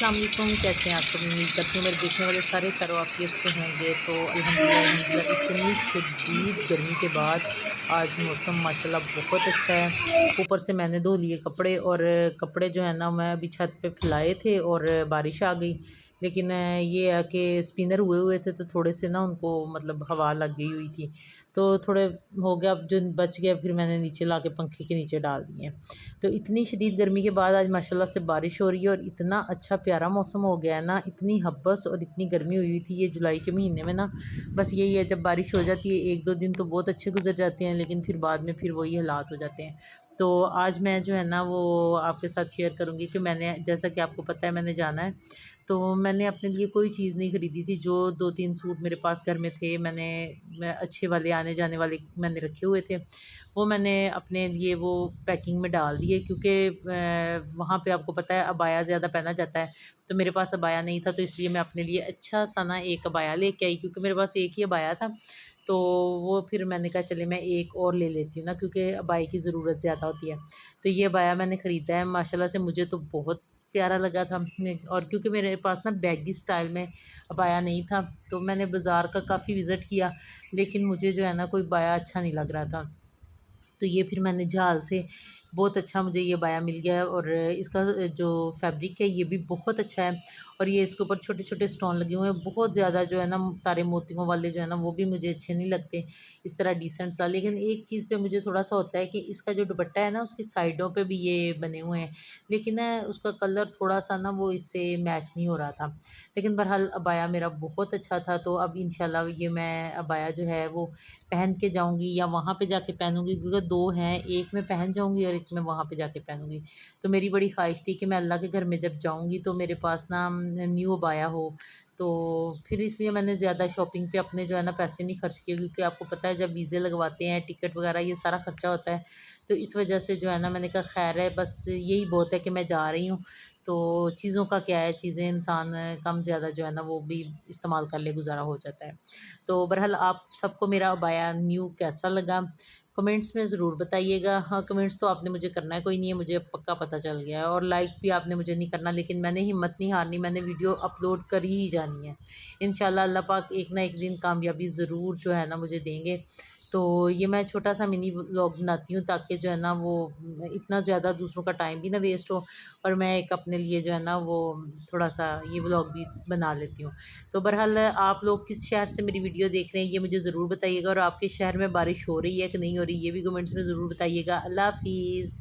अस्सलाम वालेकुम, कैसे हैं आप सब? उम्मीद करती हूँ मेरे देखने वाले सारे खैरियत से होंगे। तो अल्हम्दुलिल्लाह इतनी शदीद गर्मी के बाद आज मौसम माशाल्लाह बहुत अच्छा है। ऊपर से मैंने धो लिए कपड़े, और कपड़े जो है ना मैं अभी छत पे फैलाए थे और बारिश आ गई। लेकिन ये है कि स्पिनर हुए हुए थे तो थोड़े से ना उनको मतलब हवा लग गई हुई थी, तो थोड़े हो गया। अब जो बच गया फिर मैंने नीचे ला के पंखे के नीचे डाल दिए। तो इतनी शदीद गर्मी के बाद आज माशाल्लाह से बारिश हो रही है और इतना अच्छा प्यारा मौसम हो गया है ना। इतनी हब्बस और इतनी गर्मी हुई थी ये जुलाई के महीने में ना। बस यही है, जब बारिश हो जाती है 1-2 दिन तो बहुत अच्छे गुजर जाते हैं, लेकिन फिर बाद में फिर वही हालात हो जाते हैं। तो आज मैं जो है ना वो आपके साथ शेयर करूँगी कि मैंने, जैसा कि आपको पता है, मैंने जाना है। तो मैंने अपने लिए कोई चीज़ नहीं ख़रीदी थी। जो 2-3 सूट मेरे पास घर में थे, मैं अच्छे वाले आने जाने वाले मैंने रखे हुए थे। वो मैंने अपने लिए वो पैकिंग में डाल दिए, क्योंकि वहाँ पे आपको पता है अबाया ज़्यादा पहना जाता है। तो मेरे पास अबाया नहीं था, तो इसलिए मैं अपने लिए अच्छा सा ना एक अबाया लेके आई, क्योंकि मेरे पास एक ही अबाया था। तो वो फिर मैंने कहा चले मैं एक और ले लेती हूँ ना, क्योंकि अबाए की ज़रूरत ज़्यादा होती है। तो ये अबाया मैंने ख़रीदा है, माशाल्लाह से मुझे तो बहुत प्यारा लगा था। और क्योंकि मेरे पास ना बैगी स्टाइल में अबाया नहीं था, तो मैंने बाज़ार का काफ़ी विज़िट किया, लेकिन मुझे जो है ना कोई अबाया अच्छा नहीं लग रहा था। तो ये फिर मैंने जाल से बहुत अच्छा मुझे ये बाया मिल गया है, और इसका जो फैब्रिक है ये भी बहुत अच्छा है। और ये इसके ऊपर छोटे-छोटे स्टोन लगे हुए हैं, बहुत ज़्यादा जो है ना तारे मोतियों वाले जो है ना वो भी मुझे अच्छे नहीं लगते, इस तरह डिसेंट सा। लेकिन एक चीज़ पे मुझे थोड़ा-सा होता है कि इसका जो दुपट्टा है ना उसकी साइडों पे भी ये बने हुए हैं, लेकिन उसका कलर थोड़ा-सा ना वो इससे मैच नहीं हो रहा था। लेकिन बहरहाल अबाया मेरा बहुत अच्छा था, तो अब इंशाल्लाह ये मैं अबाया जो है वो पहन के जाऊँगी या वहाँ पे जाके पहनूँगी, क्योंकि 2 हैं, एक मैं पहन जाऊँगी और एक मैं वहाँ पे जाके पहनूँगी। तो मेरी बड़ी ख़्वाहिश थी कि मैं अल्लाह के घर में जब जाऊँगी तो मेरे पास ना न्यू अबाया हो। तो फिर इसलिए मैंने ज़्यादा शॉपिंग पे अपने जो है ना पैसे नहीं खर्च किए, क्योंकि आपको पता है जब वीज़े लगवाते हैं, टिकट वग़ैरह ये सारा ख़र्चा होता है। तो इस वजह से जो है ना मैंने कहा ख़ैर है, बस यही बहुत है कि मैं जा रही हूँ। तो चीज़ों का क्या है, चीज़ें इंसान कम ज़्यादा जो है ना वो भी इस्तेमाल कर ले, गुज़ारा हो जाता है। तो बहरहाल आप सबको मेरा अबाया न्यू कैसा लगा कमेंट्स में ज़रूर बताइएगा। हाँ, कमेंट्स तो आपने मुझे करना है, कोई नहीं है, मुझे अब पक्का पता चल गया है। और लाइक भी आपने मुझे नहीं करना, लेकिन मैंने हिम्मत नहीं हारनी, मैंने वीडियो अपलोड कर ही जानी है। इंशाल्लाह अल्लाह पाक एक ना एक दिन कामयाबी ज़रूर जो है ना मुझे देंगे। तो ये मैं छोटा-सा मिनी व्लॉग बनाती हूँ, ताकि जो है ना वो इतना ज़्यादा दूसरों का टाइम भी ना वेस्ट हो, और मैं एक अपने लिए जो है ना वो थोड़ा-सा ये व्लॉग भी बना लेती हूँ। तो बहरहाल आप लोग किस शहर से मेरी वीडियो देख रहे हैं ये मुझे ज़रूर बताइएगा, और आपके शहर में बारिश हो रही है कि नहीं हो रही ये भी कमेंट्स में ज़रूर बताइएगा। अल्लाह हाफ़िज़।